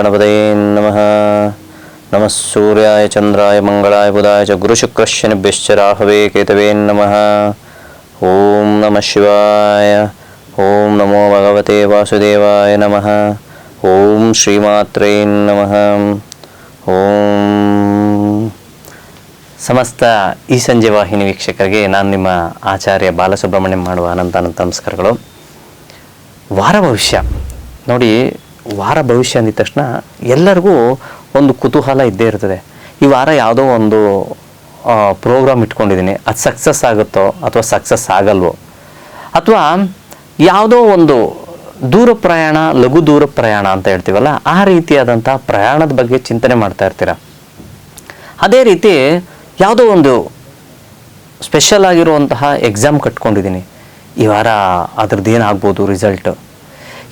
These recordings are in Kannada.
ಗಣಪತಯೇ ನಮಃ. ನಮಃ ಸೂರ್ಯಾಯ ಚಂದ್ರಾಯ ಮಂಗಳಾಯ ಬುಧಾಯ ಚ ಗುರುಶುಕ್ರಶನಿಭ್ಯಶ್ಚ ರಾಹವೇ ಕೇತವೇ ನಮಃ. ಓಂ ನಮಃ ಶಿವಾಯ. ಓಂ ನಮೋ ಭಗವತೆ ವಾಸುದೇವಾಯ ನಮಃ. ಓಂ ಶ್ರೀಮಾತ್ರೇ ನಮಃ. ಓಂ. ಸಮಸ್ತ ಈ ಸಂಜೆ ವಾಹಿನಿ ವೀಕ್ಷಕರಿಗೆ ನಾನು ನಿಮ್ಮ ಆಚಾರ್ಯ ಬಾಲಸುಬ್ರಹ್ಮಣ್ಯಂ ಮಾಡುವ ಅನಂತ ನಮಸ್ಕಾರಗಳು. ವಾರ ಭವಿಷ್ಯ ನೋಡಿ, ವಾರ ಭವಿಷ್ಯ ಅಂದಿದ ತಕ್ಷಣ ಎಲ್ಲರಿಗೂ ಒಂದು ಕುತೂಹಲ ಇದ್ದೇ ಇರ್ತದೆ. ಈ ವಾರ ಯಾವುದೋ ಒಂದು ಪ್ರೋಗ್ರಾಮ್ ಇಟ್ಕೊಂಡಿದ್ದೀನಿ, ಅದು ಸಕ್ಸಸ್ ಆಗುತ್ತೋ ಅಥವಾ ಸಕ್ಸಸ್ ಆಗಲ್ವೋ, ಅಥವಾ ಯಾವುದೋ ಒಂದು ದೂರ ಪ್ರಯಾಣ, ಲಘು ದೂರ ಪ್ರಯಾಣ ಅಂತ ಹೇಳ್ತೀವಲ್ಲ, ಆ ರೀತಿಯಾದಂಥ ಪ್ರಯಾಣದ ಬಗ್ಗೆ ಚಿಂತನೆ ಮಾಡ್ತಾ ಇರ್ತೀರ. ಅದೇ ರೀತಿ ಯಾವುದೋ ಒಂದು ಸ್ಪೆಷಲ್ ಆಗಿರುವಂತಹ ಎಕ್ಸಾಮ್ ಕಟ್ಕೊಂಡಿದ್ದೀನಿ, ಈ ವಾರ ಅದ್ರದ್ದು ಏನಾಗ್ಬೋದು ರಿಸಲ್ಟ್.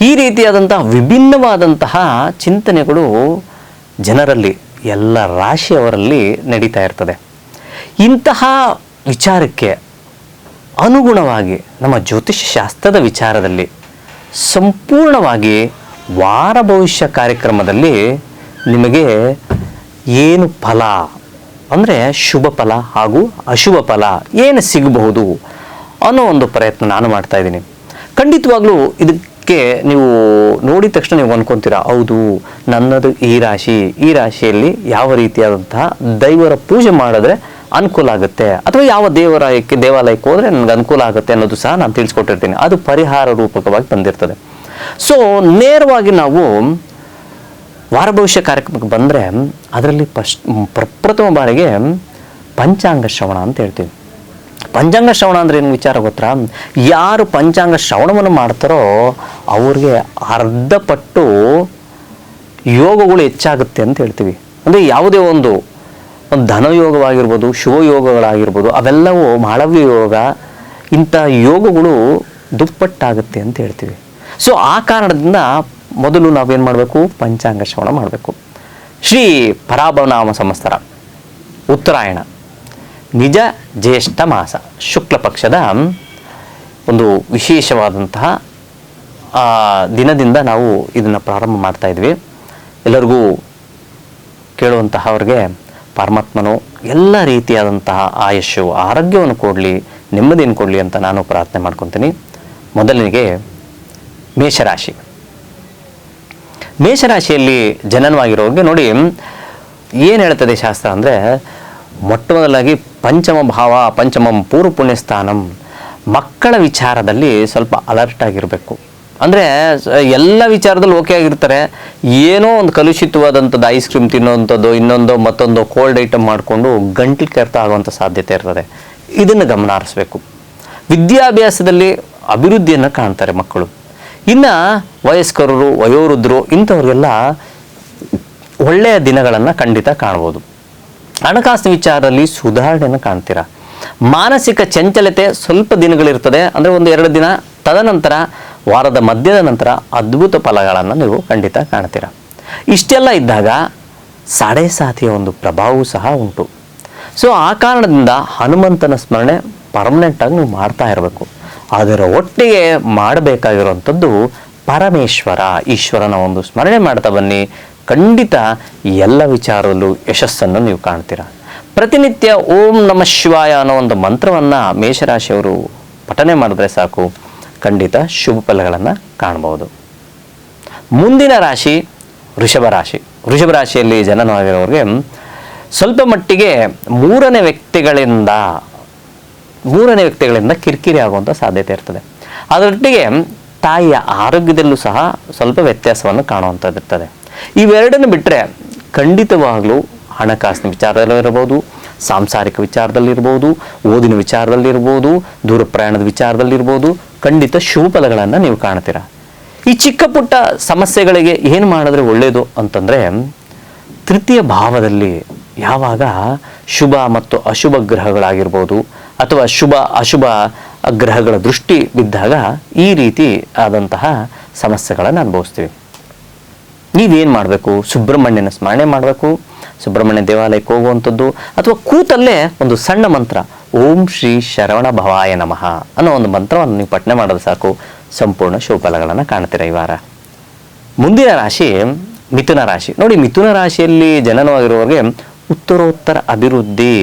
ಈ ರೀತಿಯಾದಂತಹ ವಿಭಿನ್ನವಾದಂತಹ ಚಿಂತನೆಗಳು ಜನರಲ್ಲಿ, ಎಲ್ಲ ರಾಶಿಯವರಲ್ಲಿ ನಡೀತಾ ಇರ್ತದೆ. ಇಂತಹ ವಿಚಾರಕ್ಕೆ ಅನುಗುಣವಾಗಿ ನಮ್ಮ ಜ್ಯೋತಿಷ್ಯ ಶಾಸ್ತ್ರದ ವಿಚಾರದಲ್ಲಿ ಸಂಪೂರ್ಣವಾಗಿ ವಾರ ಭವಿಷ್ಯ ಕಾರ್ಯಕ್ರಮದಲ್ಲಿ ನಿಮಗೆ ಏನು ಫಲ ಅಂದರೆ ಶುಭ ಫಲ ಹಾಗೂ ಅಶುಭ ಫಲ ಏನು ಸಿಗಬಹುದು ಅನ್ನೋ ಒಂದು ಪ್ರಯತ್ನ ನಾನು ಮಾಡ್ತಾ ಇದ್ದೀನಿ. ಖಂಡಿತವಾಗ್ಲೂ ಇದಕ್ಕೆ ನೀವು ನೋಡಿದ ತಕ್ಷಣ ನೀವು ಅನ್ಕೊತೀರಾ, ಹೌದು ನನ್ನದು ಈ ರಾಶಿಯಲ್ಲಿ ಯಾವ ರೀತಿಯಾದಂತಹ ದೈವರ ಪೂಜೆ ಮಾಡಿದ್ರೆ ಅನುಕೂಲ ಆಗುತ್ತೆ, ಅಥವಾ ಯಾವ ದೇವಾಲಯಕ್ಕೆ ಹೋದರೆ ನನಗೆ ಅನುಕೂಲ ಆಗುತ್ತೆ ಅನ್ನೋದು ಸಹ ನಾನು ತಿಳಿಸ್ಕೊಟ್ಟಿರ್ತೀನಿ. ಅದು ಪರಿಹಾರ ರೂಪಕವಾಗಿ ಬಂದಿರ್ತದೆ. ಸೊ ನೇರವಾಗಿ ನಾವು ವಾರ ಭವಿಷ್ಯ ಕಾರ್ಯಕ್ರಮಕ್ಕೆ ಬಂದರೆ ಅದರಲ್ಲಿ ಪ್ರಪ್ರಥಮ ಬಾರಿಗೆ ಪಂಚಾಂಗ ಶ್ರವಣ ಅಂತ ಹೇಳ್ತೀವಿ. ಪಂಚಾಂಗ ಶ್ರವಣ ಅಂದರೆ ಏನು ವಿಚಾರ ಗೊತ್ತಾ? ಯಾರು ಪಂಚಾಂಗ ಶ್ರವಣವನ್ನು ಮಾಡ್ತಾರೋ ಅವ್ರಿಗೆ ಅರ್ಧ ಪಟ್ಟು ಯೋಗಗಳು ಹೆಚ್ಚಾಗುತ್ತೆ ಅಂತ ಹೇಳ್ತೀವಿ. ಅಂದರೆ ಯಾವುದೇ ಒಂದು ಧನಯೋಗವಾಗಿರ್ಬೋದು, ಶುಭ ಯೋಗಗಳಾಗಿರ್ಬೋದು, ಅವೆಲ್ಲವೂ ಮಾಳವ್ಯ ಯೋಗ, ಇಂಥ ಯೋಗಗಳು ದುಪ್ಪಟ್ಟಾಗುತ್ತೆ ಅಂತ ಹೇಳ್ತೀವಿ. ಸೊ ಆ ಕಾರಣದಿಂದ ಮೊದಲು ನಾವೇನು ಮಾಡಬೇಕು? ಪಂಚಾಂಗ ಶ್ರವಣ ಮಾಡಬೇಕು. ಶ್ರೀ ಪರಾಭವನಾಮ ಸಂವತ್ಸರ ಉತ್ತರಾಯಣ ನಿಜ ಜ್ಯೇಷ್ಠ ಮಾಸ ಶುಕ್ಲ ಪಕ್ಷದ ಒಂದು ವಿಶೇಷವಾದಂತಹ ದಿನದಿಂದ ನಾವು ಇದನ್ನು ಪ್ರಾರಂಭ ಮಾಡ್ತಾ ಇದ್ವಿ. ಎಲ್ಲರಿಗೂ ಕೇಳುವಂತಹವ್ರಿಗೆ ಪರಮಾತ್ಮನು ಎಲ್ಲ ರೀತಿಯಾದಂತಹ ಆಯುಷ್ಯು ಆರೋಗ್ಯವನ್ನು ಕೊಡಲಿ, ನೆಮ್ಮದಿಯನ್ನು ಕೊಡಲಿ ಅಂತ ನಾನು ಪ್ರಾರ್ಥನೆ ಮಾಡ್ಕೊತೀನಿ. ಮೊದಲಿಗೆ ಮೇಷರಾಶಿ. ಮೇಷರಾಶಿಯಲ್ಲಿ ಜನನವಾಗಿರೋರಿಗೆ ನೋಡಿ ಏನು ಹೇಳ್ತದೆ ಶಾಸ್ತ್ರ ಅಂದರೆ, ಮೊಟ್ಟ ಮೊದಲಾಗಿ ಪಂಚಮ ಭಾವ ಪಂಚಮಂ ಪೂರ್ವ ಪುಣ್ಯಸ್ಥಾನಂ. ಮಕ್ಕಳ ವಿಚಾರದಲ್ಲಿ ಸ್ವಲ್ಪ ಅಲರ್ಟ್ ಆಗಿರಬೇಕು. ಅಂದರೆ ಎಲ್ಲ ವಿಚಾರದಲ್ಲಿ ಓಕೆ ಆಗಿರ್ತಾರೆ, ಏನೋ ಒಂದು ಕಲುಷಿತವಾದಂಥದ್ದು ಐಸ್ ಕ್ರೀಮ್ ತಿನ್ನೋವಂಥದ್ದು, ಇನ್ನೊಂದು ಮತ್ತೊಂದು ಕೋಲ್ಡ್ ಐಟಮ್ ಮಾಡಿಕೊಂಡು ಗಂಟ್ಲು ಕೆರೆತ ಆಗುವಂಥ ಸಾಧ್ಯತೆ ಇರ್ತದೆ. ಇದನ್ನು ಗಮನ ಹರಿಸ್ಬೇಕು. ವಿದ್ಯಾಭ್ಯಾಸದಲ್ಲಿ ಅಭಿವೃದ್ಧಿಯನ್ನು ಕಾಣ್ತಾರೆ ಮಕ್ಕಳು. ಇನ್ನು ವಯಸ್ಕರು, ವಯೋವೃದ್ಧರು ಇಂಥವ್ರಿಗೆಲ್ಲ ಒಳ್ಳೆಯ ದಿನಗಳನ್ನು ಖಂಡಿತ ಕಾಣ್ಬೋದು. ಹಣಕಾಸಿನ ವಿಚಾರದಲ್ಲಿ ಸುಧಾರಣೆಯನ್ನು ಕಾಣ್ತೀರಾ. ಮಾನಸಿಕ ಚಂಚಲತೆ ಸ್ವಲ್ಪ ದಿನಗಳಿರ್ತದೆ, ಅಂದರೆ 1-2 ದಿನ. ತದನಂತರ ವಾರದ ಮಧ್ಯದ ನಂತರ ಅದ್ಭುತ ಫಲಗಳನ್ನು ನೀವು ಖಂಡಿತ ಕಾಣ್ತೀರ. ಇಷ್ಟೆಲ್ಲ ಇದ್ದಾಗ ಸಾಡೆ ಸಾತಿಯ ಒಂದು ಪ್ರಭಾವವೂ ಸಹ ಉಂಟು. ಸೊ ಆ ಕಾರಣದಿಂದ ಹನುಮಂತನ ಸ್ಮರಣೆ ಪರ್ಮನೆಂಟಾಗಿ ನೀವು ಮಾಡ್ತಾ ಇರಬೇಕು. ಅದರ ಒಟ್ಟಿಗೆ ಮಾಡಬೇಕಾಗಿರುವಂಥದ್ದು ಪರಮೇಶ್ವರ, ಈಶ್ವರನ ಒಂದು ಸ್ಮರಣೆ ಮಾಡ್ತಾ ಬನ್ನಿ. ಖಂಡಿತ ಎಲ್ಲ ವಿಚಾರದಲ್ಲೂ ಯಶಸ್ಸನ್ನು ನೀವು ಕಾಣ್ತೀರ. ಪ್ರತಿನಿತ್ಯ ಓಂ ನಮಃ ಶಿವಾಯ ಅನ್ನೋ ಒಂದು ಮಂತ್ರವನ್ನು ಮೇಷರಾಶಿಯವರು ಪಠನೆ ಮಾಡಿದ್ರೆ ಸಾಕು, ಖಂಡಿತ ಶುಭ ಫಲಗಳನ್ನು ಕಾಣಬಹುದು. ಮುಂದಿನ ರಾಶಿ ವೃಷಭ ರಾಶಿ. ವೃಷಭ ರಾಶಿಯಲ್ಲಿ ಜನನವಾಗಿರೋರಿಗೆ ಸ್ವಲ್ಪ ಮಟ್ಟಿಗೆ ಮೂರನೇ ವ್ಯಕ್ತಿಗಳಿಂದ ಕಿರಿಕಿರಿ ಆಗುವಂಥ ಸಾಧ್ಯತೆ ಇರ್ತದೆ. ಅದರೊಟ್ಟಿಗೆ ತಾಯಿಯ ಆರೋಗ್ಯದಲ್ಲೂ ಸಹ ಸ್ವಲ್ಪ ವ್ಯತ್ಯಾಸವನ್ನು ಕಾಣುವಂಥದ್ದು ಇರ್ತದೆ. ಇವೆರಡನ್ನು ಬಿಟ್ಟರೆ ಖಂಡಿತವಾಗಲೂ ಹಣಕಾಸಿನ ವಿಚಾರದಲ್ಲಿರ್ಬೋದು, ಸಾಂಸಾರಿಕ ವಿಚಾರದಲ್ಲಿರ್ಬೋದು, ಓದಿನ ವಿಚಾರದಲ್ಲಿರ್ಬೋದು, ದೂರ ಪ್ರಯಾಣದ ವಿಚಾರದಲ್ಲಿರ್ಬೋದು, ಖಂಡಿತ ಶುಭ ಫಲಗಳನ್ನು ನೀವು ಕಾಣ್ತೀರ. ಈ ಚಿಕ್ಕ ಪುಟ್ಟ ಸಮಸ್ಯೆಗಳಿಗೆ ಏನು ಮಾಡಿದ್ರೆ ಒಳ್ಳೆಯದು ಅಂತಂದರೆ, ತೃತೀಯ ಭಾವದಲ್ಲಿ ಯಾವಾಗ ಶುಭ ಮತ್ತು ಅಶುಭ ಗ್ರಹಗಳಾಗಿರ್ಬೋದು, ಅಥವಾ ಶುಭ ಅಶುಭ ಗ್ರಹಗಳ ದೃಷ್ಟಿ ಬಿದ್ದಾಗ ಈ ರೀತಿ ಆದಂತಹ ಸಮಸ್ಯೆಗಳನ್ನು ಅನುಭವಿಸ್ತೀವಿ. ನೀವೇನು ಮಾಡಬೇಕು? ಸುಬ್ರಹ್ಮಣ್ಯನ ಸ್ಮರಣೆ ಮಾಡಬೇಕು. ಸುಬ್ರಹ್ಮಣ್ಯ ದೇವಾಲಯಕ್ಕೆ ಹೋಗುವಂಥದ್ದು, ಅಥವಾ ಕೂತಲ್ಲೇ ಒಂದು ಸಣ್ಣ ಮಂತ್ರ ಓಂ ಶ್ರೀ ಶರವಣ ಭವಾಯ ನಮಃ ಅನ್ನೋ ಒಂದು ಮಂತ್ರವನ್ನು ನೀವು ಪಠನೆ ಮಾಡೋದು ಸಾಕು, ಸಂಪೂರ್ಣ ಶುಭ ಫಲಗಳನ್ನು ಕಾಣ್ತೀರ ಈ ವಾರ. ಮುಂದಿನ ರಾಶಿ ಮಿಥುನ ರಾಶಿ. ನೋಡಿ, ಮಿಥುನ ರಾಶಿಯಲ್ಲಿ ಜನನವಾಗಿರುವವರಿಗೆ ಉತ್ತರೋತ್ತರ ಅಭಿವೃದ್ಧಿ.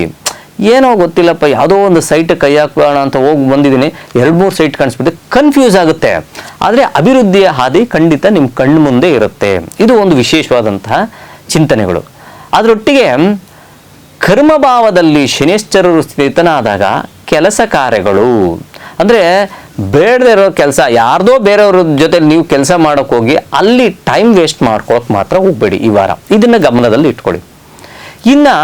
ಏನೋ ಗೊತ್ತಿಲ್ಲಪ್ಪ, ಯಾವುದೋ ಒಂದು ಸೈಟ್ ಕೈ ಹಾಕೋಣ ಅಂತ ಹೋಗಿ ಬಂದಿದ್ದೀನಿ, 2-3 ಸೈಟ್ ಕಾಣಿಸ್ಬಿಟ್ಟು ಕನ್ಫ್ಯೂಸ್ ಆಗುತ್ತೆ. ಆದರೆ ಅಭಿವೃದ್ಧಿಯ ಹಾದಿ ಖಂಡಿತ ನಿಮ್ಮ ಕಣ್ಣು ಮುಂದೆ ಇರುತ್ತೆ. ಇದು ಒಂದು ವಿಶೇಷವಾದಂತಹ ಚಿಂತನೆಗಳು. ಅದರೊಟ್ಟಿಗೆ ಕರ್ಮಭಾವದಲ್ಲಿ ಶನೇಶ್ವರರು ಸ್ಥಿತನಾದಾಗ ಕೆಲಸ ಕಾರ್ಯಗಳು, ಅಂದರೆ ಬೇಡದೇ ಇರೋ ಕೆಲಸ, ಯಾರ್ದೋ ಬೇರೆಯವ್ರ ಜೊತೆ ನೀವು ಕೆಲಸ ಮಾಡೋಕೆ ಹೋಗಿ ಅಲ್ಲಿ ಟೈಮ್ ವೇಸ್ಟ್ ಮಾಡ್ಕೊಳಕ್ಕೆ ಮಾತ್ರ ಹೋಗಬೇಡಿ ಈ ವಾರ. ಇದನ್ನು ಗಮನದಲ್ಲಿ ಇಟ್ಕೊಳ್ಳಿ. ಇನ್ನು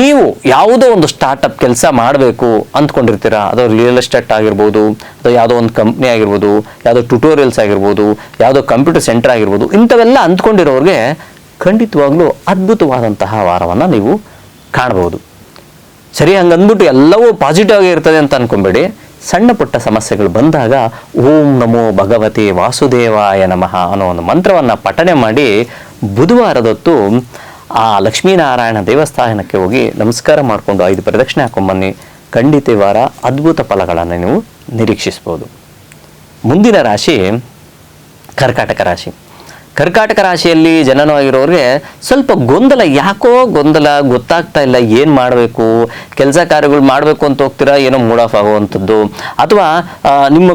ನೀವು ಯಾವುದೋ ಒಂದು ಸ್ಟಾರ್ಟಪ್ ಕೆಲಸ ಮಾಡಬೇಕು ಅಂದ್ಕೊಂಡಿರ್ತೀರಾ, ಅದು ರಿಯಲ್ ಎಸ್ಟೇಟ್ ಆಗಿರ್ಬೋದು, ಅಥವಾ ಯಾವುದೋ ಒಂದು ಕಂಪ್ನಿ ಆಗಿರ್ಬೋದು, ಯಾವುದೋ ಟ್ಯುಟೋರಿಯಲ್ಸ್ ಆಗಿರ್ಬೋದು, ಯಾವುದೋ ಕಂಪ್ಯೂಟರ್ ಸೆಂಟರ್ ಆಗಿರ್ಬೋದು, ಇಂಥವೆಲ್ಲ ಅಂದ್ಕೊಂಡಿರೋರಿಗೆ ಖಂಡಿತವಾಗ್ಲೂ ಅದ್ಭುತವಾದಂತಹ ವಾರವನ್ನು ನೀವು ಕಾಣಬಹುದು. ಸರಿ, ಹಂಗಂದ್ಬಿಟ್ಟು ಎಲ್ಲವೂ ಪಾಸಿಟಿವ್ ಆಗಿ ಇರ್ತದೆ ಅಂತ ಅನ್ಕೊಂಬೇಡಿ. ಸಣ್ಣ ಪುಟ್ಟ ಸಮಸ್ಯೆಗಳು ಬಂದಾಗ ಓಂ ನಮೋ ಭಗವತೆ ವಾಸುದೇವಾಯ ನಮಃ ಅನ್ನೋ ಒಂದು ಮಂತ್ರವನ್ನು ಪಠನೆ ಮಾಡಿ ಬುಧವಾರದೊತ್ತು ಆ ಲಕ್ಷ್ಮೀನಾರಾಯಣ ದೇವಸ್ಥಾನಕ್ಕೆ ಹೋಗಿ ನಮಸ್ಕಾರ ಮಾಡಿಕೊಂಡು 5 ಪ್ರದಕ್ಷಿಣೆ ಹಾಕೊಂಡ್ಬನ್ನಿ. ಖಂಡಿತ ಈ ವಾರ ಅದ್ಭುತ ಫಲಗಳನ್ನು ನೀವು ನಿರೀಕ್ಷಿಸ್ಬೋದು. ಮುಂದಿನ ರಾಶಿ ಕರ್ಕಾಟಕ ರಾಶಿ. ಕರ್ಕಾಟಕ ರಾಶಿಯಲ್ಲಿ ಜನನವಾಗಿರೋರಿಗೆ ಸ್ವಲ್ಪ ಗೊಂದಲ, ಯಾಕೋ ಗೊಂದಲ, ಗೊತ್ತಾಗ್ತಾ ಇಲ್ಲ ಏನು ಮಾಡಬೇಕು. ಕೆಲಸ ಕಾರ್ಯಗಳು ಮಾಡಬೇಕು ಅಂತ ಹೋಗ್ತೀರಾ, ಏನೋ ಮೂಡ್ ಆಫ್ ಆಗುವಂಥದ್ದು, ಅಥವಾ ನಿಮ್ಮ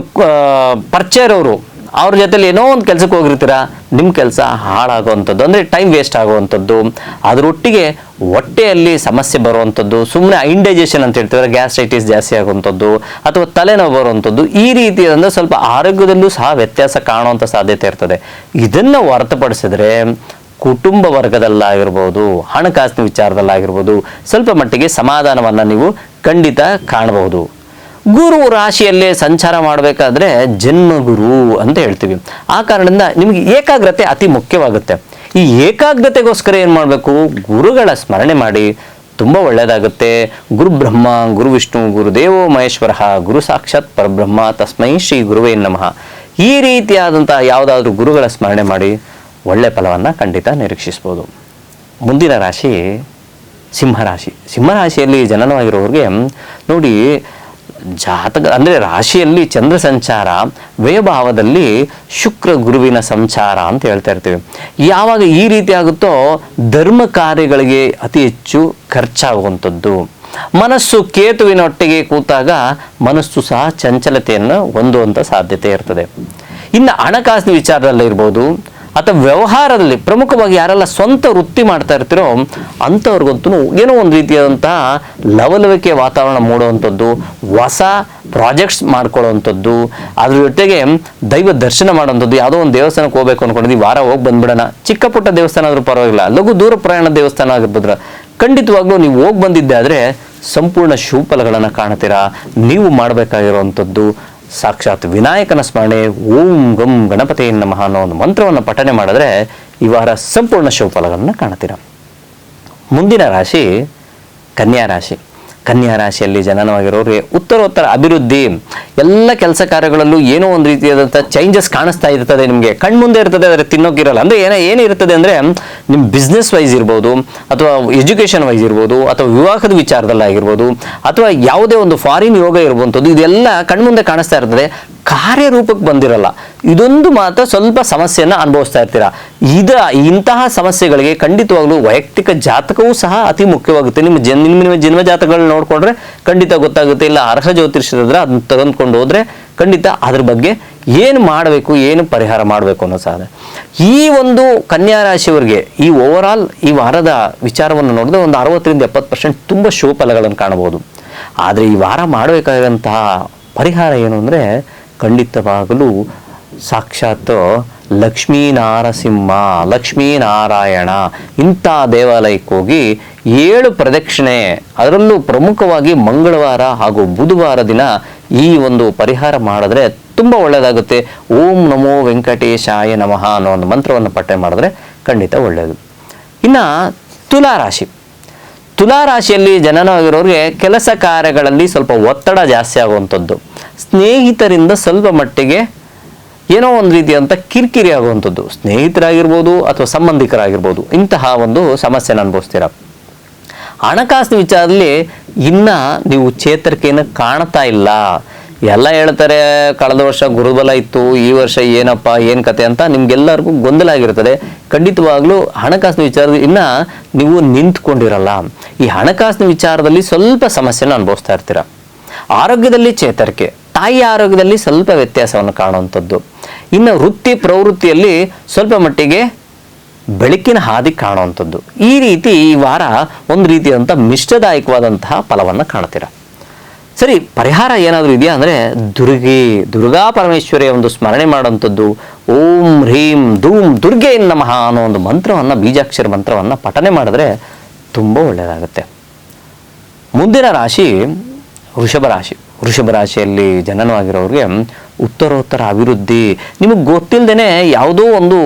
ಪರಿಚಯ ಇರೋರು ಅವ್ರ ಜೊತೆಲಿ ಏನೋ ಒಂದು ಕೆಲಸಕ್ಕೆ ಹೋಗಿರ್ತೀರ, ನಿಮ್ಮ ಕೆಲಸ ಹಾಳಾಗುವಂಥದ್ದು, ಅಂದರೆ ಟೈಮ್ ವೇಸ್ಟ್ ಆಗುವಂಥದ್ದು. ಅದರೊಟ್ಟಿಗೆ ಹೊಟ್ಟೆಯಲ್ಲಿ ಸಮಸ್ಯೆ ಬರುವಂಥದ್ದು, ಸುಮ್ಮನೆ ಇಂಡೈಜೆಷನ್ ಅಂತ ಹೇಳ್ತೀವಿ, ಗ್ಯಾಸ್ಟ್ರೈಟಿಸ್ ಜಾಸ್ತಿ ಆಗುವಂಥದ್ದು, ಅಥವಾ ತಲೆನೋವು ಬರುವಂಥದ್ದು, ಈ ರೀತಿಯಾದಂಥ ಸ್ವಲ್ಪ ಆರೋಗ್ಯದಲ್ಲೂ ಸಹ ವ್ಯತ್ಯಾಸ ಕಾಣುವಂಥ ಸಾಧ್ಯತೆ ಇರ್ತದೆ. ಇದನ್ನು ಹೊರತುಪಡಿಸಿದ್ರೆ ಕುಟುಂಬ ವರ್ಗದಲ್ಲಾಗಿರ್ಬೋದು, ಹಣಕಾಸಿನ ವಿಚಾರದಲ್ಲಾಗಿರ್ಬೋದು, ಸ್ವಲ್ಪ ಮಟ್ಟಿಗೆ ಸಮಾಧಾನವನ್ನು ನೀವು ಖಂಡಿತ ಕಾಣಬಹುದು. ಗುರು ರಾಶಿಯಲ್ಲೇ ಸಂಚಾರ ಮಾಡಬೇಕಾದ್ರೆ ಜನ್ಮಗುರು ಅಂತ ಹೇಳ್ತೀವಿ. ಆ ಕಾರಣದಿಂದ ನಿಮಗೆ ಏಕಾಗ್ರತೆ ಅತಿ ಮುಖ್ಯವಾಗುತ್ತೆ. ಈ ಏಕಾಗ್ರತೆಗೋಸ್ಕರ ಏನು ಮಾಡಬೇಕು, ಗುರುಗಳ ಸ್ಮರಣೆ ಮಾಡಿ, ತುಂಬ ಒಳ್ಳೆಯದಾಗುತ್ತೆ. ಗುರು ಬ್ರಹ್ಮ ಗುರು ವಿಷ್ಣು ಗುರುದೇವೋ ಮಹೇಶ್ವರ ಗುರು ಸಾಕ್ಷಾತ್ ಪರಬ್ರಹ್ಮ ತಸ್ಮೈ ಶ್ರೀ ಗುರುವೇ ನಮಃ. ಈ ರೀತಿಯಾದಂಥ ಯಾವುದಾದ್ರೂ ಗುರುಗಳ ಸ್ಮರಣೆ ಮಾಡಿ ಒಳ್ಳೆಯ ಫಲವನ್ನು ಖಂಡಿತ ನಿರೀಕ್ಷಿಸ್ಬೋದು. ಮುಂದಿನ ರಾಶಿ ಸಿಂಹರಾಶಿ. ಸಿಂಹರಾಶಿಯಲ್ಲಿ ಜನನವಾಗಿರೋರಿಗೆ ನೋಡಿ, ಜಾತಕ ಅಂದರೆ ರಾಶಿಯಲ್ಲಿ ಚಂದ್ರ ಸಂಚಾರ, ವ್ಯಯಭಾವದಲ್ಲಿ ಶುಕ್ರ ಗುರುವಿನ ಸಂಚಾರ ಅಂತ ಹೇಳ್ತಾ ಇರ್ತೀವಿ. ಯಾವಾಗ ಈ ರೀತಿ ಆಗುತ್ತೋ ಧರ್ಮ ಕಾರ್ಯಗಳಿಗೆ ಅತಿ ಹೆಚ್ಚು ಖರ್ಚಾಗುವಂಥದ್ದು. ಮನಸ್ಸು ಕೇತುವಿನೊಟ್ಟಿಗೆ ಕೂತಾಗ ಮನಸ್ಸು ಸಹ ಚಂಚಲತೆಯನ್ನು ಹೊಂದುವಂಥ ಸಾಧ್ಯತೆ ಇರ್ತದೆ. ಇನ್ನು ಹಣಕಾಸಿನ ವಿಚಾರದಲ್ಲಿ ಇರ್ಬೋದು, ಅಥವಾ ವ್ಯವಹಾರದಲ್ಲಿ ಪ್ರಮುಖವಾಗಿ ಯಾರೆಲ್ಲ ಸ್ವಂತ ವೃತ್ತಿ ಮಾಡ್ತಾ ಇರ್ತೀರೋ ಅಂಥವ್ರಿಗಂತೂ ಏನೋ ಒಂದು ರೀತಿಯಾದಂತಹ ಲವಲವಿಕೆ ವಾತಾವರಣ ಮೂಡುವಂಥದ್ದು, ಹೊಸ ಪ್ರಾಜೆಕ್ಟ್ಸ್ ಮಾಡ್ಕೊಳ್ಳೋವಂಥದ್ದು, ಅದ್ರ ಜೊತೆಗೆ ದೈವ ದರ್ಶನ ಮಾಡೋವಂಥದ್ದು. ಯಾವುದೋ ಒಂದು ದೇವಸ್ಥಾನಕ್ಕೆ ಹೋಗ್ಬೇಕು ಅಂದ್ಕೊಂಡಿದ್ದೀವಿ, ವಾರ ಹೋಗಿ ಬಂದ್ಬಿಡೋಣ, ಚಿಕ್ಕ ಪುಟ್ಟ ದೇವಸ್ಥಾನ ಆದರೂ ಪರವಾಗಿಲ್ಲ, ಲಘು ದೂರ ಪ್ರಯಾಣ ದೇವಸ್ಥಾನ ಆಗಿರ್ಬೋದ್ರ, ಖಂಡಿತವಾಗ್ಲೂ ನೀವು ಹೋಗಿ ಬಂದಿದ್ದೆ ಆದರೆ ಸಂಪೂರ್ಣ ಶುಭಫಲಗಳನ್ನು ಕಾಣ್ತೀರಾ. ನೀವು ಮಾಡಬೇಕಾಗಿರುವಂಥದ್ದು ಸಾಕ್ಷಾತ್ ವಿನಾಯಕನ ಸ್ಮರಣೆ, ಓಂ ಗಂ ಗಣಪತಿ ನಮಃ ಅನ್ನೋ ಒಂದು ಮಂತ್ರವನ್ನು ಪಠನೆ ಮಾಡಿದ್ರೆ ಈ ವಾರ ಸಂಪೂರ್ಣ ಶುಭಫಲಗಳನ್ನು ಕಾಣ್ತೀರ. ಮುಂದಿನ ರಾಶಿ ಕನ್ಯಾ ರಾಶಿ. ಕನ್ಯಾ ರಾಶಿಯಲ್ಲಿ ಜನನವಾಗಿರೋರಿಗೆ ಉತ್ತರೋತ್ತರ ಅಭಿವೃದ್ಧಿ. ಎಲ್ಲ ಕೆಲಸ ಕಾರ್ಯಗಳಲ್ಲೂ ಏನೋ ಒಂದು ರೀತಿಯಾದಂಥ ಚೇಂಜಸ್ ಕಾಣಿಸ್ತಾ ಇರ್ತದೆ. ನಿಮಗೆ ಕಣ್ಮುಂದೆ ಇರ್ತದೆ, ಆದರೆ ತಿನ್ನೋಕ್ಕಿರಲ್ಲ. ಅಂದರೆ ಏನಿರ್ತದೆ ಅಂದರೆ ನಿಮ್ಮ ಬಿಸ್ನೆಸ್ ವೈಸ್ ಇರ್ಬೋದು, ಅಥವಾ ಎಜುಕೇಷನ್ ವೈಸ್ ಇರ್ಬೋದು, ಅಥವಾ ವಿವಾಹದ ವಿಚಾರದಲ್ಲಾಗಿರ್ಬೋದು, ಅಥವಾ ಯಾವುದೇ ಒಂದು ಫಾರಿನ್ ಯೋಗ ಇರುವಂಥದ್ದು, ಇದೆಲ್ಲ ಕಣ್ಮುಂದೆ ಕಾಣಿಸ್ತಾ ಇರ್ತದೆ, ಕಾರ್ಯರೂಪಕ್ಕೆ ಬಂದಿರಲ್ಲ. ಇದೊಂದು ಮಾತ್ರ ಸ್ವಲ್ಪ ಸಮಸ್ಯೆಯನ್ನು ಅನುಭವಿಸ್ತಾ ಇರ್ತೀರಾ. ಇಂತಹ ಸಮಸ್ಯೆಗಳಿಗೆ ಖಂಡಿತವಾಗ್ಲೂ ವೈಯಕ್ತಿಕ ಜಾತಕವೂ ಸಹ ಅತಿ ಮುಖ್ಯವಾಗುತ್ತೆ. ನಿಮ್ಮ ಜನ್ಮ ಜಾತಕಗಳನ್ನ ನೋಡಿಕೊಂಡ್ರೆ ಖಂಡಿತ ಗೊತ್ತಾಗುತ್ತೆ. ಇಲ್ಲ ಅರ್ಹ ಜ್ಯೋತಿಷ್ಯರಿದ್ರೆ ಅದನ್ನ ತೆಗೆದುಕೊಂಡು ಹೋದ್ರೆ ಖಂಡಿತ ಅದ್ರ ಬಗ್ಗೆ ಏನು ಮಾಡಬೇಕು, ಏನು ಪರಿಹಾರ ಮಾಡಬೇಕು ಅನ್ನೋ ಸಾಧನೆ. ಈ ಒಂದು ಕನ್ಯಾ ರಾಶಿಯವರಿಗೆ ಈ ಓವರಾಲ್ ಈ ವಾರದ ವಿಚಾರವನ್ನು ನೋಡಿದ್ರೆ ಒಂದು 60-70% ತುಂಬ ಶುಭ ಫಲಗಳನ್ನು ಕಾಣಬಹುದು. ಆದರೆ ಈ ವಾರ ಮಾಡಬೇಕಾದಂತಹ ಪರಿಹಾರ ಏನು ಅಂದರೆ ಖಂಡಿತವಾಗಲೂ ಸಾಕ್ಷಾತ್ ಲಕ್ಷ್ಮೀನಾರಸಿಂಹ, ಲಕ್ಷ್ಮೀನಾರಾಯಣ ಇಂಥ ದೇವಾಲಯಕ್ಕೆ ಹೋಗಿ 7 ಪ್ರದಕ್ಷಿಣೆ, ಅದರಲ್ಲೂ ಪ್ರಮುಖವಾಗಿ ಮಂಗಳವಾರ ಹಾಗೂ ಬುಧವಾರ ದಿನ ಈ ಒಂದು ಪರಿಹಾರ ಮಾಡಿದ್ರೆ ತುಂಬ ಒಳ್ಳೆಯದಾಗುತ್ತೆ. ಓಂ ನಮೋ ವೆಂಕಟೇಶಾಯ ನಮಃ ಅನ್ನೋ ಒಂದು ಮಂತ್ರವನ್ನು ಪಠನೆ ಮಾಡಿದ್ರೆ ಖಂಡಿತ ಒಳ್ಳೆಯದು. ಇನ್ನು ತುಲಾರಾಶಿ. ತುಲಾರಾಶಿಯಲ್ಲಿ ಜನನವಾಗಿರೋರಿಗೆ ಕೆಲಸ ಕಾರ್ಯಗಳಲ್ಲಿ ಸ್ವಲ್ಪ ಒತ್ತಡ ಜಾಸ್ತಿ ಆಗುವಂಥದ್ದು, ಸ್ನೇಹಿತರಿಂದ ಸ್ವಲ್ಪ ಮಟ್ಟಿಗೆ ಏನೋ ಒಂದು ರೀತಿಯಂಥ ಕಿರಿಕಿರಿ ಆಗುವಂಥದ್ದು, ಸ್ನೇಹಿತರಾಗಿರ್ಬೋದು ಅಥವಾ ಸಂಬಂಧಿಕರಾಗಿರ್ಬೋದು, ಇಂತಹ ಒಂದು ಸಮಸ್ಯೆನ ಅನುಭವಿಸ್ತೀರ. ಹಣಕಾಸಿನ ವಿಚಾರದಲ್ಲಿ ಇನ್ನು ನೀವು ಚೇತರಿಕೆಯನ್ನು ಕಾಣ್ತಾ ಇಲ್ಲ. ಎಲ್ಲ ಹೇಳ್ತಾರೆ ಕಳೆದ ವರ್ಷ ಗುರುಬಲ ಇತ್ತು, ಈ ವರ್ಷ ಏನಪ್ಪ ಏನು ಕತೆ ಅಂತ ನಿಮ್ಗೆಲ್ಲರಿಗೂ ಗೊಂದಲ ಆಗಿರ್ತದೆ. ಖಂಡಿತವಾಗ್ಲೂ ಹಣಕಾಸಿನ ವಿಚಾರದಲ್ಲಿ ಇನ್ನು ನೀವು ನಿಂತ್ಕೊಂಡಿರಲ್ಲ. ಈ ಹಣಕಾಸಿನ ವಿಚಾರದಲ್ಲಿ ಸ್ವಲ್ಪ ಸಮಸ್ಯೆನ ಅನುಭವಿಸ್ತಾ ಇರ್ತೀರ. ಆರೋಗ್ಯದಲ್ಲಿ ಚೇತರಿಕೆ, ತಾಯಿಯ ಆರೋಗ್ಯದಲ್ಲಿ ಸ್ವಲ್ಪ ವ್ಯತ್ಯಾಸವನ್ನು ಕಾಣುವಂಥದ್ದು. ಇನ್ನು ವೃತ್ತಿ ಪ್ರವೃತ್ತಿಯಲ್ಲಿ ಸ್ವಲ್ಪ ಮಟ್ಟಿಗೆ ಬೆಳಕಿನ ಹಾದಿ ಕಾಣುವಂಥದ್ದು. ಈ ರೀತಿ ಈ ವಾರ ಒಂದು ರೀತಿಯಾದಂಥ ಮಿಶ್ರದಾಯಕವಾದಂತಹ ಫಲವನ್ನು ಕಾಣ್ತೀರ. ಸರಿ, ಪರಿಹಾರ ಏನಾದರೂ ಇದೆಯಾ ಅಂದರೆ ದುರ್ಗಾ ಪರಮೇಶ್ವರಿಯ ಒಂದು ಸ್ಮರಣೆ ಮಾಡುವಂಥದ್ದು. ಓಂ ಹ್ರೀಂ ಧೂಮ್ ದುರ್ಗೆ ನಮಃ ಅನ್ನೋ ಒಂದು ಮಂತ್ರವನ್ನು, ಬೀಜಾಕ್ಷರ ಮಂತ್ರವನ್ನು ಪಠನೆ ಮಾಡಿದ್ರೆ ತುಂಬ ಒಳ್ಳೆಯದಾಗುತ್ತೆ. ಮುಂದಿನ ರಾಶಿ ವೃಷಭ ರಾಶಿ. ವೃಷಭ ರಾಶಿಯಲ್ಲಿ ಜನನವಾಗಿರೋರಿಗೆ ಉತ್ತರೋತ್ತರ ಅಭಿವೃದ್ಧಿ. ನಿಮಗೆ ಗೊತ್ತಿಲ್ಲದೇ ಯಾವುದೋ ಒಂದು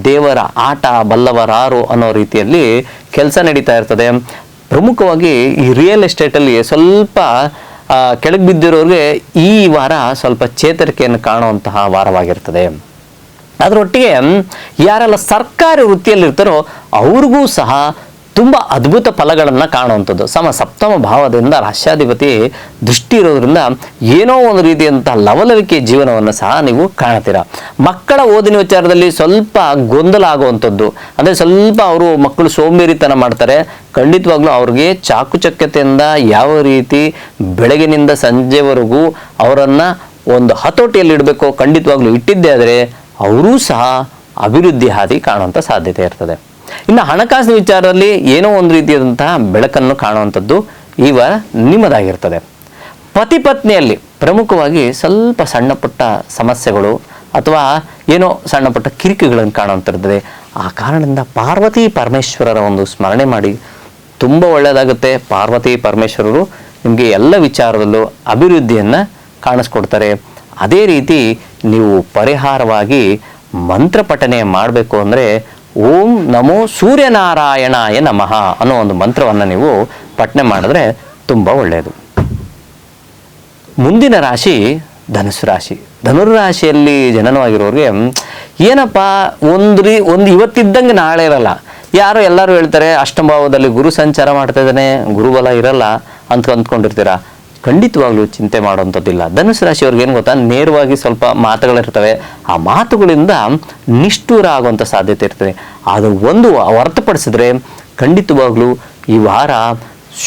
ದೇವರ ಆಟ ಬಲ್ಲವರಾರು ಅನ್ನೋ ರೀತಿಯಲ್ಲಿ ಕೆಲಸ ನಡೀತಾ ಇರ್ತದೆ. ಪ್ರಮುಖವಾಗಿ ಈ ರಿಯಲ್ ಎಸ್ಟೇಟಲ್ಲಿ ಸ್ವಲ್ಪ ಕೆಳಗೆ ಬಿದ್ದಿರೋರಿಗೆ ಈ ವಾರ ಸ್ವಲ್ಪ ಚೇತರಿಕೆಯನ್ನು ಕಾಣುವಂತಹ ವಾರವಾಗಿರ್ತದೆ. ಅದರೊಟ್ಟಿಗೆ ಯಾರೆಲ್ಲ ಸರ್ಕಾರಿ ವೃತ್ತಿಯಲ್ಲಿರ್ತಾರೋ ಅವ್ರಿಗೂ ಸಹ ತುಂಬ ಅದ್ಭುತ ಫಲಗಳನ್ನು ಕಾಣುವಂಥದ್ದು. ಸಪ್ತಮ ಭಾವದಿಂದ ರಾಶ್ಯಾಧಿಪತಿ ದೃಷ್ಟಿ ಇರೋದ್ರಿಂದ ಏನೋ ಒಂದು ರೀತಿಯಂಥ ಲವಲವಿಕೆ ಜೀವನವನ್ನು ಸಹ ನೀವು ಕಾಣ್ತೀರ. ಮಕ್ಕಳ ಓದಿನ ವಿಚಾರದಲ್ಲಿ ಸ್ವಲ್ಪ ಗೊಂದಲ ಆಗುವಂಥದ್ದು, ಅಂದರೆ ಸ್ವಲ್ಪ ಅವರು ಮಕ್ಕಳು ಸೋಂಬೇರಿತನ ಮಾಡ್ತಾರೆ. ಖಂಡಿತವಾಗ್ಲೂ ಅವ್ರಿಗೆ ಚಾಕುಚಕ್ಯತೆಯಿಂದ ಯಾವ ರೀತಿ ಬೆಳಗಿನಿಂದ ಸಂಜೆವರೆಗೂ ಅವರನ್ನು ಒಂದು ಹತೋಟಿಯಲ್ಲಿ ಇಡಬೇಕು, ಖಂಡಿತವಾಗ್ಲೂ ಇಟ್ಟಿದ್ದೇ ಆದರೆ ಅವರೂ ಸಹ ಅಭಿವೃದ್ಧಿ ಹಾದಿ ಕಾಣುವಂಥ ಸಾಧ್ಯತೆ ಇರ್ತದೆ. ಇನ್ನು ಹಣಕಾಸಿನ ವಿಚಾರದಲ್ಲಿ ಏನೋ ಒಂದು ರೀತಿಯಾದಂತಹ ಬೆಳಕನ್ನು ಕಾಣುವಂಥದ್ದು ಈ ವಾರ ನಿಮ್ಮದಾಗಿರ್ತದೆ. ಪತಿ ಪತ್ನಿಯಲ್ಲಿ ಪ್ರಮುಖವಾಗಿ ಸ್ವಲ್ಪ ಸಣ್ಣ ಪುಟ್ಟ ಸಮಸ್ಯೆಗಳು ಅಥವಾ ಏನೋ ಸಣ್ಣ ಪುಟ್ಟ ಕಿರಿಕಿಗಳನ್ನು ಕಾಣುವಂಥದ್ದಿದೆ. ಆ ಕಾರಣದಿಂದ ಪಾರ್ವತಿ ಪರಮೇಶ್ವರರ ಒಂದು ಸ್ಮರಣೆ ಮಾಡಿ ತುಂಬ ಒಳ್ಳೆಯದಾಗುತ್ತೆ. ಪಾರ್ವತಿ ಪರಮೇಶ್ವರರು ನಿಮಗೆ ಎಲ್ಲ ವಿಚಾರದಲ್ಲೂ ಅಭಿವೃದ್ಧಿಯನ್ನು ಕಾಣಿಸ್ಕೊಡ್ತಾರೆ. ಅದೇ ರೀತಿ ನೀವು ಪರಿಹಾರವಾಗಿ ಮಂತ್ರ ಪಠನೆ ಮಾಡಬೇಕು ಅಂದರೆ ಓಂ ನಮೋ ಸೂರ್ಯನಾರಾಯಣಾಯ ನಮಃ ಅನ್ನೋ ಒಂದು ಮಂತ್ರವನ್ನು ನೀವು ಪಠನೆ ಮಾಡಿದ್ರೆ ತುಂಬ ಒಳ್ಳೆಯದು. ಮುಂದಿನ ರಾಶಿ ಧನುಸ್ಸು ರಾಶಿ. ಧನುರ್ರಾಶಿಯಲ್ಲಿ ಜನನವಾಗಿರೋರಿಗೆ ಏನಪ್ಪ ಒಂದು ಇವತ್ತಿದ್ದಂಗೆ ನಾಳೆ ಇರಲ್ಲ. ಎಲ್ಲರೂ ಹೇಳ್ತಾರೆ ಅಷ್ಟಮಭಾವದಲ್ಲಿ ಗುರು ಸಂಚಾರ ಮಾಡ್ತಾ ಇದ್ದಾನೆ, ಗುರುಬಲ ಇರಲ್ಲ ಅಂತ ಅಂದ್ಕೊಂಡಿರ್ತೀರ. ಖಂಡಿತವಾಗ್ಲೂ ಚಿಂತೆ ಮಾಡುವಂಥದ್ದಿಲ್ಲ. ಧನುಸು ರಾಶಿಯವ್ರಿಗೆ ಏನು ಗೊತ್ತಾ, ನೇರವಾಗಿ ಸ್ವಲ್ಪ ಮಾತುಗಳಿರ್ತವೆ. ಆ ಮಾತುಗಳಿಂದ ನಿಷ್ಠೂರ ಆಗುವಂಥ ಸಾಧ್ಯತೆ ಇರ್ತದೆ. ಅದು ಒಂದು ಹೊರತುಪಡಿಸಿದ್ರೆ ಖಂಡಿತವಾಗ್ಲೂ ಈ ವಾರ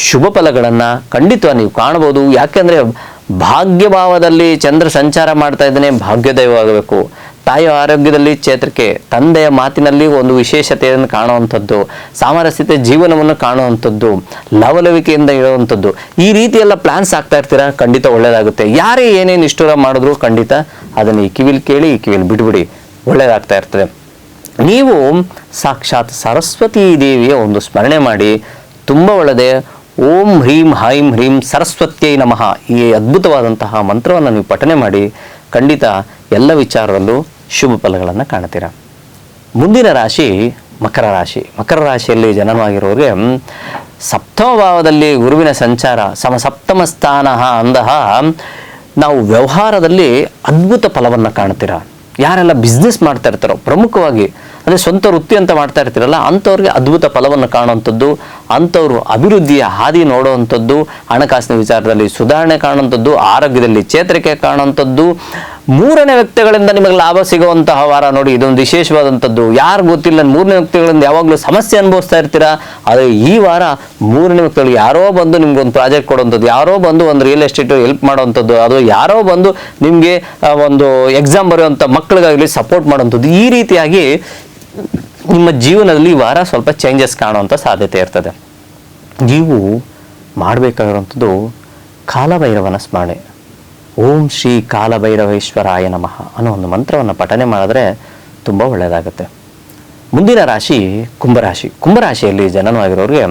ಶುಭ ಫಲಗಳನ್ನು ಖಂಡಿತ ನೀವು ಕಾಣ್ಬೋದು. ಯಾಕೆಂದರೆ ಭಾಗ್ಯಭಾವದಲ್ಲಿ ಚಂದ್ರ ಸಂಚಾರ ಮಾಡ್ತಾ ಇದ್ದಾನೆ, ಭಾಗ್ಯೋದಯವಾಗಬೇಕು. ತಾಯಿಯ ಆರೋಗ್ಯದಲ್ಲಿ ಚೇತರಿಕೆ, ತಂದೆಯ ಮಾತಿನಲ್ಲಿ ಒಂದು ವಿಶೇಷತೆಯನ್ನು ಕಾಣುವಂಥದ್ದು, ಸಾಮರಸ್ಯತೆ ಜೀವನವನ್ನು ಕಾಣುವಂಥದ್ದು, ಲವಲವಿಕೆಯಿಂದ ಇರುವಂಥದ್ದು, ಈ ರೀತಿ ಎಲ್ಲ ಪ್ಲಾನ್ಸ್ ಆಗ್ತಾ ಇರ್ತೀರ. ಖಂಡಿತ ಒಳ್ಳೆಯದಾಗುತ್ತೆ. ಯಾರೇ ಏನೇನು ನಿಷ್ಠೂರ ಮಾಡಿದ್ರು ಖಂಡಿತ ಅದನ್ನು ಈ ಕಿವಿಲ್ ಕೇಳಿ ಈ ಕಿವಿಲ್ ಬಿಟ್ಬಿಡಿ, ಒಳ್ಳೆಯದಾಗ್ತಾ ಇರ್ತದೆ. ನೀವು ಸಾಕ್ಷಾತ್ ಸರಸ್ವತೀ ದೇವಿಯ ಒಂದು ಸ್ಮರಣೆ ಮಾಡಿ, ತುಂಬ ಒಳ್ಳೆಯದೇ. ಓಂ ಹ್ರೀಂ ಹೈಂ ಹ್ರೀಂ ಸರಸ್ವತ್ಯೈ ನಮಃ ಈ ಅದ್ಭುತವಾದಂತಹ ಮಂತ್ರವನ್ನು ನೀವು ಪಠನೆ ಮಾಡಿ ಖಂಡಿತ ಎಲ್ಲ ವಿಚಾರದಲ್ಲೂ ಶುಭ ಫಲಗಳನ್ನು ಕಾಣ್ತೀರ. ಮುಂದಿನ ರಾಶಿ ಮಕರ ರಾಶಿ. ಮಕರ ರಾಶಿಯಲ್ಲಿ ಜನನವಾಗಿರೋರಿಗೆ ಸಪ್ತಮ ಭಾವದಲ್ಲಿ ಗುರುವಿನ ಸಂಚಾರ, ಸಪ್ತಮ ಸ್ಥಾನ ಅಂದಹ ನಾವು ವ್ಯವಹಾರದಲ್ಲಿ ಅದ್ಭುತ ಫಲವನ್ನು ಕಾಣ್ತೀರ. ಯಾರೆಲ್ಲ ಬಿಸ್ನೆಸ್ ಮಾಡ್ತಾ ಇರ್ತಾರೋ, ಪ್ರಮುಖವಾಗಿ ಅಂದರೆ ಸ್ವಂತ ವೃತ್ತಿ ಅಂತ ಮಾಡ್ತಾ ಇರ್ತೀರಲ್ಲ, ಅಂಥವ್ರಿಗೆ ಅದ್ಭುತ ಫಲವನ್ನು ಕಾಣುವಂಥದ್ದು, ಅಂಥವ್ರು ಅಭಿವೃದ್ಧಿಯ ಹಾದಿ ನೋಡುವಂಥದ್ದು, ಹಣಕಾಸಿನ ವಿಚಾರದಲ್ಲಿ ಸುಧಾರಣೆ ಕಾಣುವಂಥದ್ದು, ಆರೋಗ್ಯದಲ್ಲಿ ಚೇತರಿಕೆ ಕಾಣುವಂಥದ್ದು, ಮೂರನೇ ವ್ಯಕ್ತಿಗಳಿಂದ ನಿಮಗೆ ಲಾಭ ಸಿಗುವಂತಹ ವಾರ ನೋಡಿ. ಇದೊಂದು ವಿಶೇಷವಾದಂಥದ್ದು. ಯಾರು ಗೊತ್ತಿಲ್ಲ, ಮೂರನೇ ವ್ಯಕ್ತಿಗಳಿಂದ ಯಾವಾಗಲೂ ಸಮಸ್ಯೆ ಅನುಭವಿಸ್ತಾ ಇರ್ತೀರಾ. ಆದರೆ ಈ ವಾರ ಮೂರನೇ ವ್ಯಕ್ತಿಗಳು ಯಾರೋ ಬಂದು ನಿಮ್ಗೊಂದು ಪ್ರಾಜೆಕ್ಟ್ ಕೊಡುವಂಥದ್ದು, ಯಾರೋ ಬಂದು ಒಂದು ರಿಯಲ್ ಎಸ್ಟೇಟ್ ಹೆಲ್ಪ್ ಮಾಡುವಂಥದ್ದು, ಅದು ಯಾರೋ ಬಂದು ನಿಮಗೆ ಒಂದು ಎಕ್ಸಾಮ್ ಬರೆಯುವಂಥ ಮಕ್ಕಳಿಗಾಗಲಿ ಸಪೋರ್ಟ್ ಮಾಡುವಂಥದ್ದು, ಈ ರೀತಿಯಾಗಿ ನಿಮ್ಮ ಜೀವನದಲ್ಲಿ ಈ ವಾರ ಸ್ವಲ್ಪ ಚೇಂಜಸ್ ಕಾಣುವಂಥ ಸಾಧ್ಯತೆ ಇರ್ತದೆ. ನೀವು ಮಾಡಬೇಕಾಗಿರುವಂಥದ್ದು ಕಾಲಭೈರವನ ಸ್ಮರಣೆ. ಓಂ ಶ್ರೀ ಕಾಲಭೈರವೇಶ್ವರಾಯ ನಮಃ ಅನ್ನೋ ಒಂದು ಮಂತ್ರವನ್ನು ಪಠನೆ ಮಾಡಿದ್ರೆ ತುಂಬ ಒಳ್ಳೆಯದಾಗುತ್ತೆ. ಮುಂದಿನ ರಾಶಿ ಕುಂಭರಾಶಿ. ಕುಂಭರಾಶಿಯಲ್ಲಿ ಜನನವಾಗಿರೋರಿಗೆ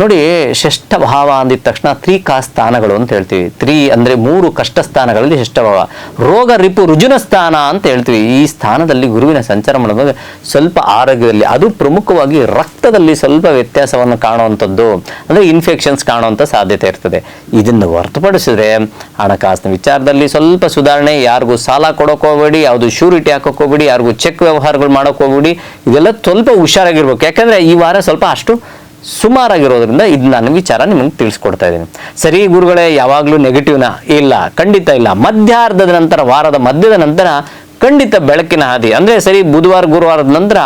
ನೋಡಿ, ಷಷ್ಠ ಭಾವ ಅಂದಿದ ತಕ್ಷಣ ತ್ರಿಕಾ ಸ್ಥಾನಗಳು ಅಂತ ಹೇಳ್ತೀವಿ. ಅಂದರೆ 3 ಕಷ್ಟ ಸ್ಥಾನಗಳಲ್ಲಿ ಷಷ್ಠ ಭಾವ. ರೋಗ ರಿಪು ರುಜುನ ಸ್ಥಾನ ಅಂತ ಹೇಳ್ತೀವಿ. ಈ ಸ್ಥಾನದಲ್ಲಿ ಗುರುವಿನ ಸಂಚಾರ ಮಾಡೋದಾಗ ಸ್ವಲ್ಪ ಆರೋಗ್ಯದಲ್ಲಿ, ಅದು ಪ್ರಮುಖವಾಗಿ ರಕ್ತದಲ್ಲಿ ಸ್ವಲ್ಪ ವ್ಯತ್ಯಾಸವನ್ನು ಕಾಣುವಂಥದ್ದು, ಅಂದರೆ ಇನ್ಫೆಕ್ಷನ್ಸ್ ಕಾಣುವಂಥ ಸಾಧ್ಯತೆ ಇರ್ತದೆ. ಇದನ್ನು ಹೊರತುಪಡಿಸಿದ್ರೆ ಹಣಕಾಸಿನ ವಿಚಾರದಲ್ಲಿ ಸ್ವಲ್ಪ ಸುಧಾರಣೆ. ಯಾರಿಗೂ ಸಾಲ ಕೊಡೋಕೆ ಹೋಗಬೇಡಿ, ಯಾವುದು ಶ್ಯೂರಿಟಿ ಹಾಕೋಕೆ ಹೋಗಬೇಡಿ, ಯಾರಿಗೂ ಚೆಕ್ ವ್ಯವಹಾರಗಳು ಮಾಡೋಕೆ ಹೋಗಬೇಡಿ. ಇದೆಲ್ಲ ಸ್ವಲ್ಪ ಹುಷಾರಾಗಿರ್ಬೇಕು. ಯಾಕಂದರೆ ಈ ವಾರ ಸ್ವಲ್ಪ ಅಷ್ಟು ಸುಮಾರಾಗಿರೋದ್ರಿಂದ ಇದು ನನ್ನ ವಿಚಾರ ನಿಮಗೆ ತಿಳಿಸ್ಕೊಡ್ತಾ ಇದ್ದೀನಿ. ಸರಿ ಗುರುಗಳೇ, ಯಾವಾಗಲೂ ನೆಗೆಟಿವ್ನ? ಇಲ್ಲ, ಖಂಡಿತ ಇಲ್ಲ. ಮಧ್ಯಾರ್ಧದ ನಂತರ, ವಾರದ ಮಧ್ಯದ ನಂತರ ಖಂಡಿತ ಬೆಳಕಿನ ಹಾದಿ. ಅಂದರೆ ಸರಿ ಬುಧವಾರ ಗುರುವಾರದ ನಂತರ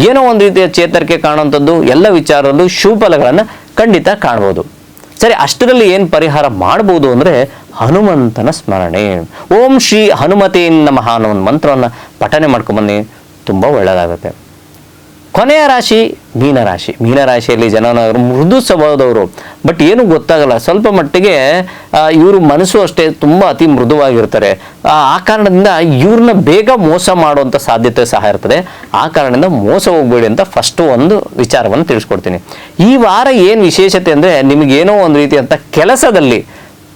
ಏನೋ ಒಂದು ರೀತಿಯ ಚೇತರಿಕೆ ಕಾಣುವಂಥದ್ದು, ಎಲ್ಲ ವಿಚಾರದಲ್ಲೂ ಶುಭಫಲಗಳನ್ನು ಖಂಡಿತ ಕಾಣ್ಬೋದು. ಸರಿ, ಅಷ್ಟರಲ್ಲಿ ಏನು ಪರಿಹಾರ ಮಾಡ್ಬೋದು ಅಂದರೆ ಹನುಮಂತನ ಸ್ಮರಣೆ. ಓಂ ಶ್ರೀ ಹನುಮತೇ ನಮಃ ಅನ್ನೋ ಒಂದು ಮಂತ್ರವನ್ನು ಪಠನೆ ಮಾಡ್ಕೊಂಬನ್ನಿ, ತುಂಬ ಒಳ್ಳೆಯದಾಗುತ್ತೆ. ಕೊನೆಯ ರಾಶಿ ಮೀನರಾಶಿ. ಮೀನರಾಶಿಯಲ್ಲಿ ಜನ ಮೃದು ಸ್ವಭಾವದವರು, ಬಟ್ ಏನು ಗೊತ್ತಾಗಲ್ಲ. ಸ್ವಲ್ಪ ಮಟ್ಟಿಗೆ ಇವರು ಮನಸ್ಸು ಅಷ್ಟೇ ತುಂಬ ಅತಿ ಮೃದುವಾಗಿರ್ತಾರೆ. ಆ ಕಾರಣದಿಂದ ಇವ್ರನ್ನ ಬೇಗ ಮೋಸ ಮಾಡುವಂಥ ಸಾಧ್ಯತೆ ಸಹ ಇರ್ತದೆ. ಆ ಕಾರಣದಿಂದ ಮೋಸ ಹೋಗ್ಬೇಡಿ ಅಂತ ಫಸ್ಟ್ ಒಂದು ವಿಚಾರವನ್ನು ತಿಳಿಸ್ಕೊಡ್ತೀನಿ. ಈ ವಾರ ಏನು ವಿಶೇಷತೆ ಅಂದರೆ, ನಿಮಗೇನೋ ಒಂದು ರೀತಿಯಂಥ ಕೆಲಸದಲ್ಲಿ,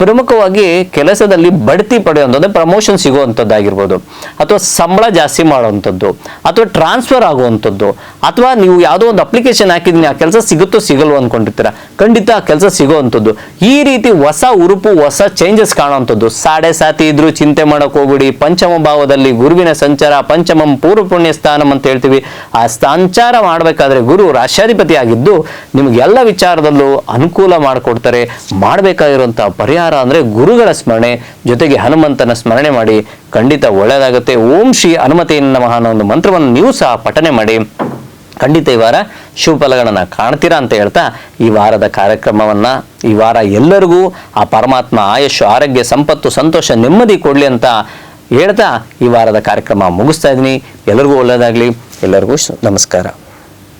ಪ್ರಮುಖವಾಗಿ ಕೆಲಸದಲ್ಲಿ ಬಡ್ತಿ ಪಡೆಯುವಂಥದ್ದು, ಪ್ರಮೋಷನ್ ಸಿಗುವಂಥದ್ದಾಗಿರ್ಬೋದು, ಅಥವಾ ಸಂಬಳ ಜಾಸ್ತಿ ಮಾಡುವಂಥದ್ದು, ಅಥವಾ ಟ್ರಾನ್ಸ್ಫರ್ ಆಗುವಂಥದ್ದು, ಅಥವಾ ನೀವು ಯಾವುದೋ ಒಂದು ಅಪ್ಲಿಕೇಶನ್ ಹಾಕಿದ್ದೀನಿ, ಆ ಕೆಲಸ ಸಿಗುತ್ತೋ ಸಿಗಲ್ವೋ ಅಂದ್ಕೊಂಡಿರ್ತೀರ, ಖಂಡಿತ ಆ ಕೆಲಸ ಸಿಗುವಂಥದ್ದು. ಈ ರೀತಿ ಹೊಸ ಉರುಪು, ಹೊಸ ಚೇಂಜಸ್ ಕಾಣುವಂಥದ್ದು. ಸಾಡೆ ಸಾತಿ ಇದ್ರೂ ಚಿಂತೆ ಮಾಡೋಕೆ ಹೋಗ್ಬಿಡಿ. ಪಂಚಮ ಭಾವದಲ್ಲಿ ಗುರುವಿನ ಸಂಚಾರ, ಪಂಚಮಂ ಪೂರ್ವ ಪುಣ್ಯ ಸ್ಥಾನಂ ಅಂತ ಹೇಳ್ತೀವಿ. ಆ ಸಂಚಾರ ಮಾಡಬೇಕಾದ್ರೆ ಗುರು ರಾಶ್ಯಾಧಿಪತಿ ಆಗಿದ್ದು ನಿಮಗೆಲ್ಲ ವಿಚಾರದಲ್ಲೂ ಅನುಕೂಲ ಮಾಡಿಕೊಡ್ತಾರೆ. ಮಾಡಬೇಕಾಗಿರುವಂಥ ಪರಿಹಾರ ಅಂದರೆ ಗುರುಗಳ ಸ್ಮರಣೆ ಜೊತೆಗೆ ಹನುಮಂತನ ಸ್ಮರಣೆ ಮಾಡಿ, ಖಂಡಿತ ಒಳ್ಳೆಯದಾಗುತ್ತೆ. ಓಂ ಶ್ರೀ ಹನುಮತೇ ನಮಃ ಅನ್ನೋ ಒಂದು ಮಂತ್ರವನ್ನು ನೀವು ಸಹ ಪಠನೆ ಮಾಡಿ, ಖಂಡಿತ ಈ ವಾರ ಶುಭ ಫಲಗಳನ್ನು ಕಾಣ್ತೀರಾ ಅಂತ ಹೇಳ್ತಾ ಈ ವಾರದ ಕಾರ್ಯಕ್ರಮವನ್ನು, ಈ ವಾರ ಎಲ್ಲರಿಗೂ ಆ ಪರಮಾತ್ಮ ಆಯುಷ್, ಆರೋಗ್ಯ, ಸಂಪತ್ತು, ಸಂತೋಷ, ನೆಮ್ಮದಿ ಕೊಡಲಿ ಅಂತ ಹೇಳ್ತಾ ಈ ವಾರದ ಕಾರ್ಯಕ್ರಮ ಮುಗಿಸ್ತಾ ಇದ್ದೀನಿ. ಎಲ್ಲರಿಗೂ ಒಳ್ಳೆಯದಾಗಲಿ. ಎಲ್ಲರಿಗೂ ನಮಸ್ಕಾರ.